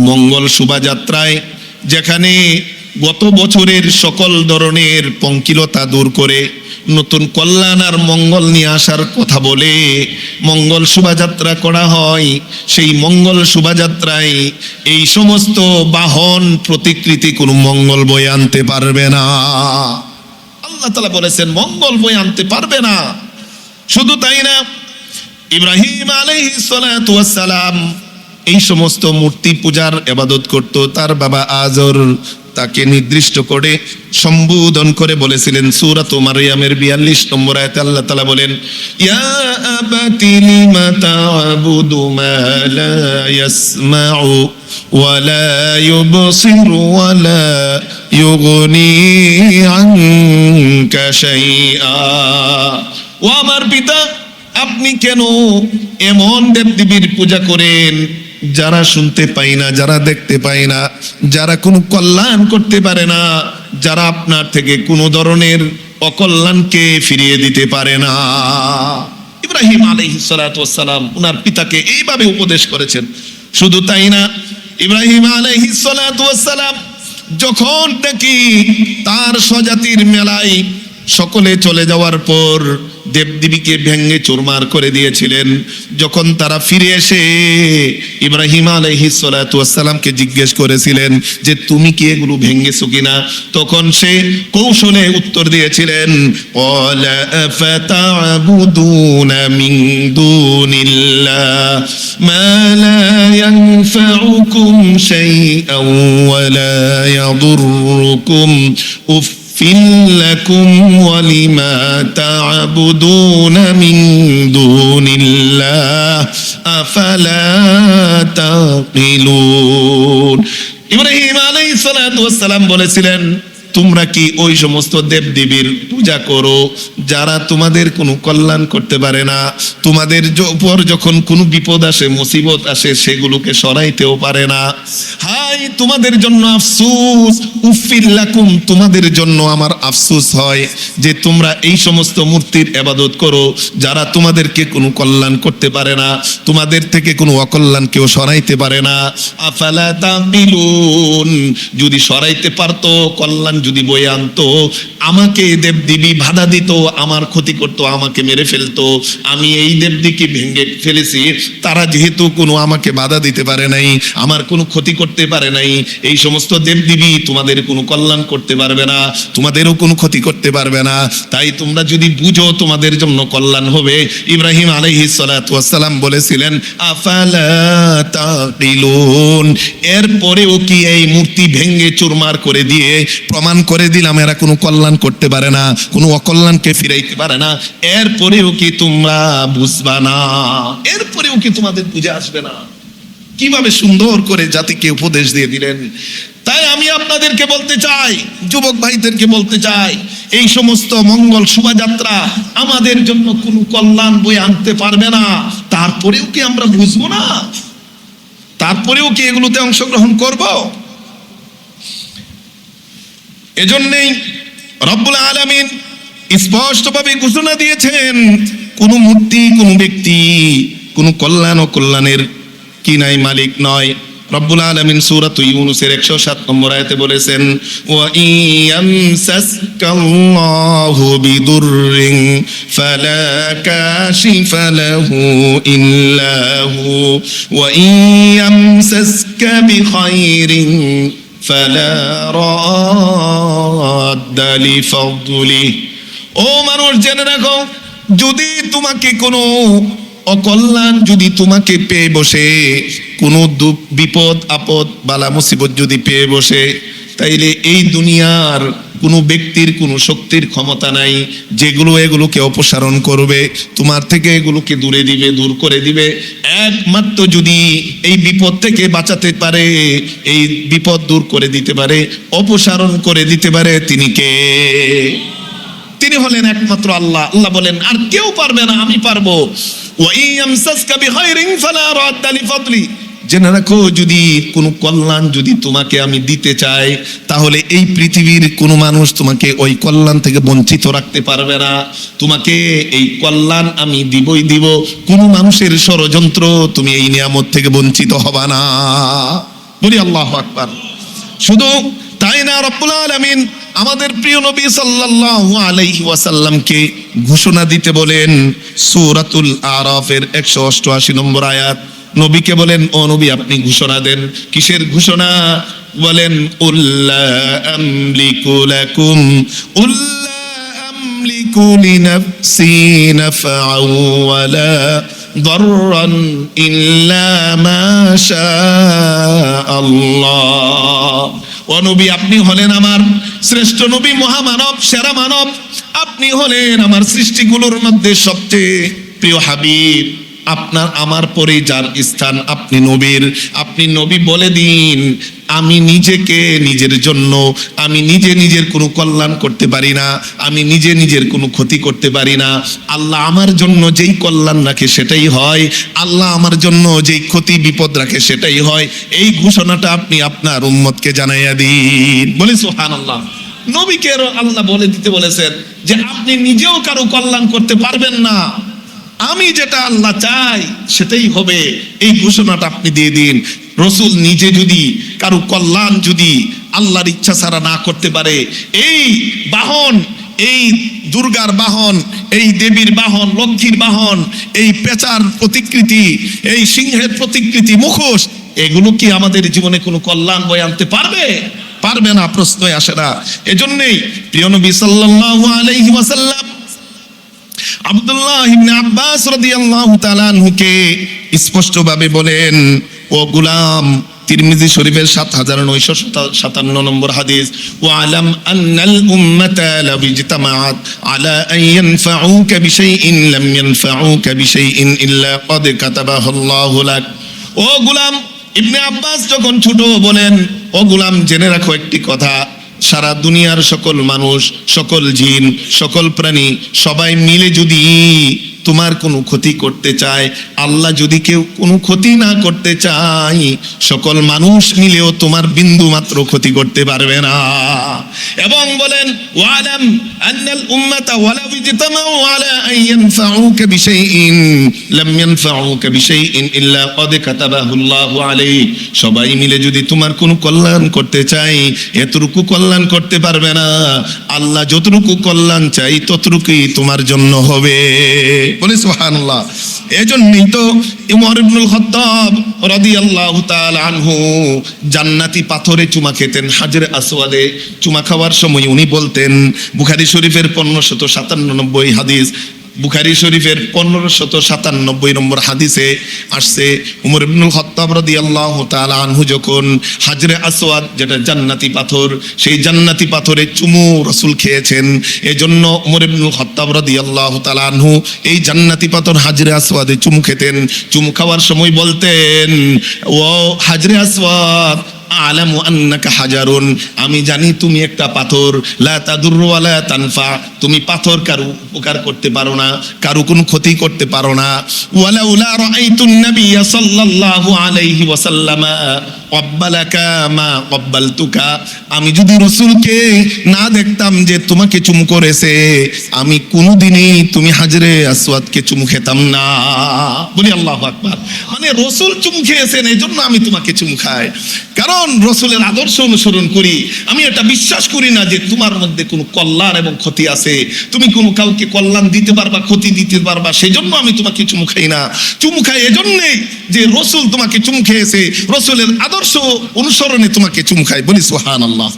মঙ্গল শোভাযাত্রায় যেখানে গত বছরের সকল ধরনের পঙ্কিলতা দূর করে নতুন কল্যাণ আর মঙ্গল নিয়ে আসার কথা বলে মঙ্গল শোভাযাত্রা করা হয়। সেই মঙ্গল শোভাযাত্রায় এই সমস্ত বাহন প্রতিকৃতি কোনো মঙ্গল বয়ে আনতে পারবে না। আল্লাহ তাআলা বলেছেন মঙ্গল বয়ে আনতে পারবে না। শুধু তাই না, ইব্রাহিম আলাইহিস সালাতু ওয়াস সালাম এই সমস্ত মূর্তি পূজার ইবাদত করত। তার বাবা আজর তাকে নির্দিষ্ট করে সম্বোধন করে বলেছিলেন, সূরাত মারইয়ামের 42 নম্বর আয়াতে আল্লাহ তাআলা বলেন, ইয়া আবাতি লিমা তা'বুদু মা লা ইয়াসমাউ ওয়া লা ইউবসিরু ওয়া লা ইউগনি আনকা শাইআ। ও আমার পিতা, আপনি কেন এমন দেবদেবীর পূজা করেন যারা শুনতে পায় না, যারা দেখতে পায় না, যারা কোনো কল্যাণ করতে পারে না, যারা আপনার থেকে কোনো ধরনের অকল্যাণকে ফিরিয়ে দিতে পারে না। ইব্রাহিম আলাইহিস সালাতু ওয়াস সালাম উনার পিতাকে এইভাবে উপদেশ করেছেন। শুধু তাই না, ইব্রাহিম আলাইহিস সালাতু ওয়াস সালাম যখন দেখি তার স্বজাতির মেলায় সকলে চলে যাওয়ার পর দেবদেবীকে ভেঙে চুরমার করে দিয়েছিলেন, যখন তারা ফিরে এসে ইব্রাহিম আলাইহিস সালাতু ওয়াস সালামকে জিজ্ঞেস করেছিলেন যে তুমি কি এগুলো ভেঙেছো কিনা, তখন সে কৌশলে উত্তর দিয়েছিলেন, ওয়ালা ফাতা'বুদুনা মিন দুনিল্লাহ মা লা ইয়ানফাউকুম শাইআন ওয়া লা ইয়াদুররুকুম لكم ولما تعبدون من دون الله أفلا تعقلون। ইব্রাহিম আলাইহিস সালাতু ওয়াস সালাম বলেছিলেন, তোমরা কি ওই সমস্ত দেবদেবীর পূজা করো যারা তোমাদের কোনো কল্যাণ করতে পারে না, তোমাদের উপর যখন কোনো বিপদ আসে, মুসিবত আসে, সেগুলোকে সরাইতেও পারে না। হাই তোমাদের জন্য আফসোস, উফিল লাকুম, তোমাদের জন্য আমার আফসোস হয় যে তোমরা এই সমস্ত মূর্তির ইবাদত করো যারা তোমাদেরকে কোনো কল্যাণ করতে পারে না, তোমাদের থেকে কোনো অকল্যাণ কেউ সরাইতে পারে না। আফালা তাকিলুন, যদি সরাইতে পারতো, কল্যাণ যদি বয়ে আনতো, আমাকে দেবদেবী বাধা দিত, আমার ক্ষতি করতো, আমাকে মেরে ফেলতো। আমি এই দেবদেবীকে ভেঙে ফেলেছি, তারা যেহেতু কোনো আমাকে বাধা দিতে পারে নাই, আমার কোনো ক্ষতি করতে পারে নাই, এই সমস্ত দেবদেবী তোমাদের কোনো কল্যাণ করতে পারবে না, তোমাদেরও কোনো ক্ষতি করতে পারবে না। তাই তোমরা যদি বুঝো তোমাদের জন্য কল্যাণ হবে। ইব্রাহিম আলাইহিস সালাতু ওয়াস সালাম বলেছিলেন, আফালা তাকিলুন। এরপরেও কি এই মূর্তি ভেঙে চুরমার করে দিয়ে প্রমাণ করে দিলাম এরা কোনো কল্যাণ করতে পারে না, কোনো অকল্যাণকে ফিরাইতে পারে না, এরপরেও কি তোমরা বুঝবা না? এরপরেও কি তোমাদের বুঝে আসবে না? কিভাবে সুন্দর করে জাতিকে উপদেশ দিয়ে দিলেন। তাই আমি আপনাদেরকে বলতে চাই, যুবক ভাইদেরকে বলতে চাই, এই সমস্ত মঙ্গল শোভাযাত্রা আমাদের জন্য কোনো কল্যাণ বয়ে আনতে পারবে না। তারপরেও কি আমরা বুঝবো না? তারপরেও কি এগুলোতে অংশগ্রহণ করব? এজন্যই রব্বুল আলামিন স্পষ্টভাবে ঘোষণা দিয়েছেন, কোন মূর্তি, কোন ব্যক্তি, কোন কল্যাণ ও কল্যাণের কি নাই মালিক নয়। রব্বুল আলামিন সূরাত ইউনূসের 107 নম্বর আয়াতে বলেছেন, ওয়া ইয়ামসাসকাল্লাহু বিদুররিন ফালা কাশিফা লাহু ইল্লা হু ওয়া ইয়ামসাসকা বিখাইরিন ফালা রাদ্দা লিফাদলিহি। ও মানুষ, জেনে রাখো, যদি তোমাকে কোনো অকল্যাণ যদি তোমাকে পেয়ে বসে, কোনো বিপদ আপদ বালা মুসিবত যদি পেয়ে বসে, তাইলে এই দুনিয়ার কোনো ব্যক্তির কোনো শক্তির ক্ষমতা নাই যেগুলো এগুলোকে অপসারণ করবে, তোমার থেকে এগুলোকে দূরে দিবে, দূর করে দিবে। একমাত্র যদি এই বিপদ থেকে বাঁচাতে পারে, এই বিপদ দূর করে দিতে পারে, অপসারণ করে দিতে পারে, তিনি কে? তিনি হলেন একমাত্র আল্লাহ। আল্লাহ বলেন, আর কেউ পারবে না, আমি পারবো। ওয়া ইয়ামসাসকা বিখাইরিন ফালা রাদ্দা লিফাদলি। জেনে রাখো, যদি কোনো কল্যাণ যদি তোমাকে আমি দিতে চাই, তাহলে এই পৃথিবীর কোনো মানুষ তোমাকে ওই কল্যাণ থেকে বঞ্চিত রাখতে পারবে না। তোমাকে এই কল্যাণ আমি দিবই দিব। কোনো মানুষের ষড়যন্ত্র তুমি এই নিয়ামত থেকে বঞ্চিত হবা না। বলি আল্লাহু আকবার। শুধু তাই না রব্বুল আলামিন আমাদের প্রিয় নবী সাল্লাল্লাহু আলাইহি ওয়াসাল্লামকে ঘোষণা দিতে বলেন সূরাতুল আরাফের 188 নম্বর আয়াত। নবীকে বলেন, ও নবী আপনি ঘোষণা দেন। কিসের ঘোষণা? বলেন উল্লা আমলিকু লাকুম উল্লা আমলিকু লিনাফসি নাফআ ওয়ালা দাররান ইল্লা মা শাআল্লাহ। ও নবী আপনি হলেন আমার শ্রেষ্ঠ নবী, মহামানব, সেরা মানব। আপনি হলেন আমার সৃষ্টিগুলোর মধ্যে সবচেয়ে প্রিয় হাবিব। আপনার আমার পরে যার স্থান আপনি নবীর। আপনি নবী বলে দিন আমি নিজেকে নিজের জন্য আমি নিজের কোনো কল্যাণ করতে পারি না, আমি নিজের কোনো ক্ষতি করতে পারি না। আল্লাহ আমার জন্য যেই কল্যাণ রাখে সেটাই হয়, আল্লাহ আমার জন্য যেই ক্ষতি বিপদ রাখে সেটাই হয়। এই ঘোষণাটা আপনি আপনার উম্মতকে জানাইয়া দিন। বলি সুবহানাল্লাহ। নবীকে আল্লাহ বলে দিতে বলেছেন যে আপনি নিজেও কারো কল্যাণ করতে পারবেন না, আমি যেটা আল্লাহ চাই সেটাই হবে। এই ঘোষণাটা আপনি দিয়ে দিন। রসুল নিজে যদি কারো কল্যাণ যদি আল্লাহর ইচ্ছা ছাড়া না করতে পারে, এই বাহন, এই দুর্গার বাহন, এই দেবীর বাহন, লক্ষ্মীর বাহন, এই পেঁচার প্রতিকৃতি, এই সিংহের প্রতিকৃতি, মুখোশ, এগুলো কি আমাদের জীবনে কোনো কল্যাণ বয়ে আনতে পারবে? পারবে না, প্রশ্নই আসে না। এজন্যই প্রিয় নবী সাল্লাল্লাহু আলাইহি ওয়াসাল্লাম আব্দুল্লাহ ইবনে আব্বাস রাদিয়াল্লাহু তাআলা আনহুকে স্পষ্টভাবে বলেন, ও গোলাম, তিরমিজি শরীফের 7957 নম্বর হাদিস, ওয়া আলাম আন্নাল উম্মাতা লাউ ইজতামাআত আলা আন ইয়ানফাউকা বিশাইইন লাম ইয়ানফাউকা বিশাইইন ইল্লা ক্বাদ কাতাবাহু আল্লাহু লাক। ও গোলাম, ইবনে আব্বাস যখন ছোট বলেন, ও গোলাম জেনে রাখো একটি কথা, সারা দুনিয়ার সকল মানুষ, সকল জিন, সকল প্রাণী সবাই মিলে যদি তোমার কোনো ক্ষতি করতে চায়, আল্লাহ যদি কেউ কোনো ক্ষতি না করতে চায়, সকল মানুষ মিলেও তোমার বিন্দু মাত্র ক্ষতি করতে পারবে না। এবং বলেন ওয়ালাম আন্নাল উম্মাতা ওয়ালাউ ইজতামাউ আলা আন ইয়ানফাউকা বিশাইইন লাম ইয়ানফাউকা বিশাইইন ইল্লা ক্বাদ কাতাবাহু আল্লাহু আলাইক। সবাই মিলে যদি তোমার কোনো কল্যাণ করতে চায়, এতটুকু কল্যাণ করতে পারবে না। আল্লাহ যতটুকু কল্যাণ চাই ততটুকুই তোমার জন্য হবে। বলি সুবহানাল্লাহ। এজন্যই তো উমর ইবনুল খাত্তাব রাদিয়াল্লাহু তাআলা আনহু জান্নাতি পাথরে চুমা খেতেন। হাজরে আসওয়াদে চুমা খাওয়ার সময় উনি বলতেন, বুখারী শরীফের 1597 হাদিস, বুখারী শরীফের 1597 নম্বর হাদিসে আসছে, উমর ইবনুল খাত্তাব রাদিয়াল্লাহু তাআলা আনহু যখন হাজরে আসওয়াদ, যেটা জান্নাতি পাথর, সেই জান্নাতি পাথরে চুমু রাসূল খেয়েছেন। এজন্য উমর ইবনুল খাত্তাব রাদিয়াল্লাহু তাআলা আনহু এই জান্নাতি পাথর হাজরে আসওয়াদে চুমু খেতেন। চুমু খাওয়ার সময় বলতেন, ও হাজরে আসওয়াদ আলামু আন্নাকা হাজারুন, আমি জানি তুমি একটা পাথর, লা তাদুররু ওয়া লা তানফা, তুমি পাথর কারো উপকার করতে পারো না, কারো কোনো ক্ষতি করতে পারো না। ওয়ালাউলা রাআইতুন নাবিয়্যা সাল্লাল্লাহু আলাইহি ওয়াসাল্লাম ক্বাব্বালাকা মা ক্বাব্বালতুকা, আমি যদি রাসূলকে না দেখতাম যে তোমাকে চুমু করেছে, আমি কোনোদিনই তুমি হাজরে আসওয়াদকে চুমু খেতাম না। বলি আল্লাহু আকবার। মানে রাসূল চুমু খেয়েছেন এজন্য আমি তোমাকে চুমু খাই, কারণ রাসূলের আদর্শ অনুসরণ করি। আমি এটা বিশ্বাস করি না যে তোমার মধ্যে কোনো কল্যাণ এবং ক্ষতি আছে, তুমি কোনো কাউকে কল্যাণ দিতে পারবা, ক্ষতি দিতে পারবা, সেজন্য আমি তোমাকে চুমু খাই না। চুমু খাই এজন্যই যে রাসূল তোমাকে চুমু খেয়েছে, রাসূলের আদর্শ অনুসরণে তোমাকে চুমু খাই। বলি সুবহানাল্লাহ।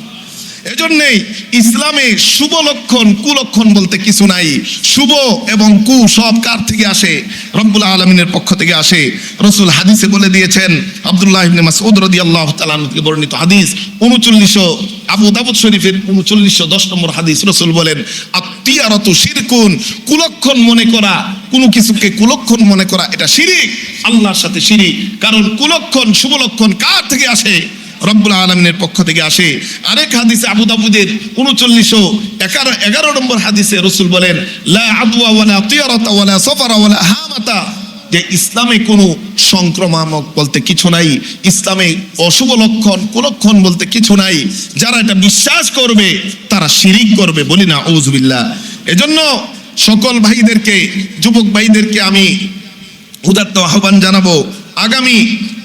এজন্যই ইসলামে শুভ লক্ষণ কুলক্ষণ বলতে কিছু নাই। শুভ এবং কু সব কার থেকে আসে? রব্বুল আলামিনের পক্ষ থেকে আসে। রাসূল হাদিসে বলে দিয়েছেন, আব্দুল্লাহ ইবনে মাসউদ রাদিয়াল্লাহু তাআলা আনহু থেকে বর্ণিত হাদিস 3900 আবু দাউদ শরীফের 3910 নম্বর হাদিস, রাসূল বলেন, আত-তিয়ারাতু শিরকুন, কুলক্ষণ মনে করা, কোনো কিছুকে কুলক্ষণ মনে করা এটা শিরিক, আল্লাহর সাথে শিরিক। কারণ কুলক্ষণ শুভ লক্ষণ কার থেকে আসে? রব্বুল আলামিনের পক্ষ থেকে আসে। আরেক হাদিসে আবু দাউদের 3911 নম্বর হাদিসে রাসূল বলেন, লা আদওয়া ওয়ালা তিয়ারাতা ওয়ালা সাফারা ওয়ালা হামাতা, যে ইসলামে কোনো সংক্রমক বলতে কিছু নাই, ইসলামে অশুভ লক্ষণ কুলক্ষণ বলতে কিছু নাই। যারা এটা বিশ্বাস করবে তারা শিরিক করবে। বলি না আউযুবিল্লাহ। এজন্য সকল ভাইদেরকে, যুবক ভাইদেরকে আমি উদাত্ত আহ্বান জানাবো, আগামী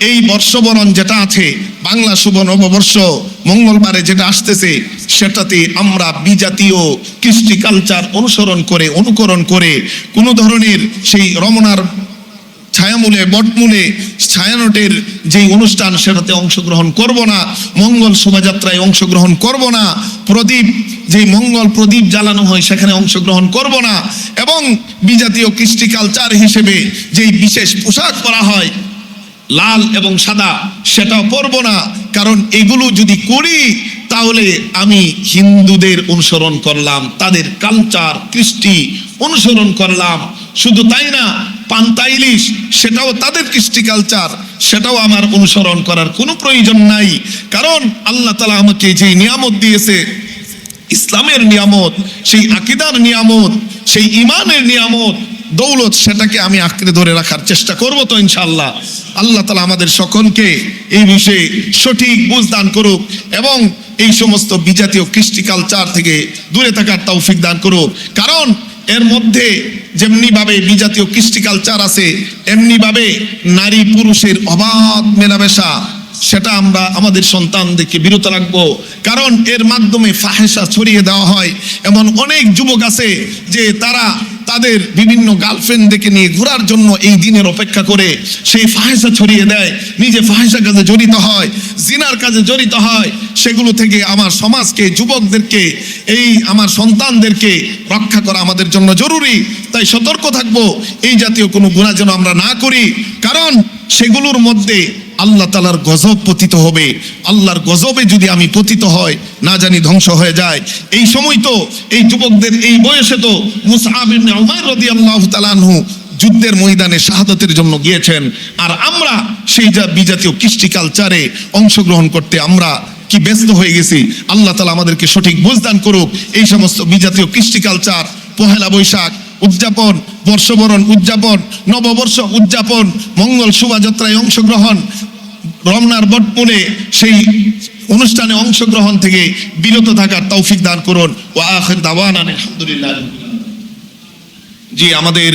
এই বর্ষবরণ যেটা আছে, বাংলা শুভ নববর্ষ মঙ্গলবারে যেটা আসতেছে, সেটাতে আমরা বিজাতীয় কৃষ্টি কালচার অনুকরণ করে কোনো ধরনের সেই রমনার ছায়ামূলে বটমূলে ছায়ানটের যেই অনুষ্ঠান সেটাতে অংশগ্রহণ করব না, মঙ্গল শোভাযাত্রায় অংশগ্রহণ করব না, প্রদীপ যেই মঙ্গল প্রদীপ জ্বালানো হয় সেখানে অংশগ্রহণ করব না, এবং বিজাতীয় কৃষ্টি কালচার হিসেবে যেই বিশেষ পোশাক পরা হয় লাল এবং সাদা সেটাও পরব না। কারণ এগুলো যদি করি তাহলে আমি হিন্দুদের অনুসরণ করলাম, তাদের কালচার কৃষ্টি অনুসরণ করলাম। শুধু তাই না, পান্তা ইলিশ সেটাও তাদের কৃষ্টি কালচার, সেটাও আমার অনুসরণ করার কোনো প্রয়োজন নাই। কারণ আল্লাহ তাআলা আমাকে যে নিয়ামত দিয়েছে, ইসলামের নিয়ামত, সেই আকীদার নিয়ামত, সেই ঈমানের নিয়ামত, দৌলত, সেটাকে আমি আঁকড়ে ধরে রাখার চেষ্টা করব তো ইনশাআল্লাহ। আল্লাহ তাআলা আমাদের সকলকে এই বিষয়ে সঠিক বুঝ দান করুক এবং এই সমস্ত বিজাতীয় কৃষ্টি কালচার থেকে দূরে থাকার তৌফিক দান করুক। কারণ এর মধ্যে যেমনি ভাবে বিজাতীয় কৃষ্টি কালচার আছে, এমনি ভাবে নারী পুরুষের অবাধ মেলামেশা, সেটা আমরা আমাদের সন্তানদেরকে বিরত রাখবো। কারণ এর মাধ্যমে ফাহেসা ছড়িয়ে দেওয়া হয়। এমন অনেক যুবক আছে যে তারা তাদের বিভিন্ন গার্লফ্রেন্ডদেরকে নিয়ে ঘোরার জন্য এই দিনের অপেক্ষা করে সেই ফাহেসা ছড়িয়ে দেয়, নিজে ফাহেসা কাজে জড়িত হয়, জিনার কাজে জড়িত হয়। সেগুলো থেকে আমার সমাজকে, যুবকদেরকে, এই আমার সন্তানদেরকে রক্ষা করা আমাদের জন্য জরুরি। তাই সতর্ক থাকবো এই জাতীয় কোনো গুনাহ যেন আমরা না করি। কারণ সেগুলোর মধ্যে আল্লাহ তাআলার গজব পতিত হবে। আল্লাহর গজবে যদি আমি পতিত হয়, না জানি ধ্বংস হয়ে যায়। এই সময় তো এই যুবকদের এই বয়সে তো মুসআব ইবনে উমাইর রাদিয়াল্লাহু তাআলা আনহু যুদ্ধের ময়দানে শাহাদাতের জন্য গিয়েছেন। আর আমরা সেই বিজাতীয় কৃষ্টি কালচারে অংশগ্রহণ করতে আমরা কি ব্যস্ত হয়ে গেছি। আল্লাহ তাআলা আমাদেরকে সঠিক বুঝদান করুক। এই সমস্ত বিজাতীয় কৃষ্টি কালচার, পহেলা বৈশাখ উদযাপন, বর্ষবরণ উদযাপন, নববর্ষ উদযাপন, মঙ্গল শোভাযাত্রায় অংশগ্রহণ, রমনার বটমূলে সেই অনুষ্ঠানে অংশগ্রহণ থেকে বিরত থাকার তৌফিক দান করুন। ওয়া আখির দাওয়ানা আলহামদুলিল্লাহ। জি, আমাদের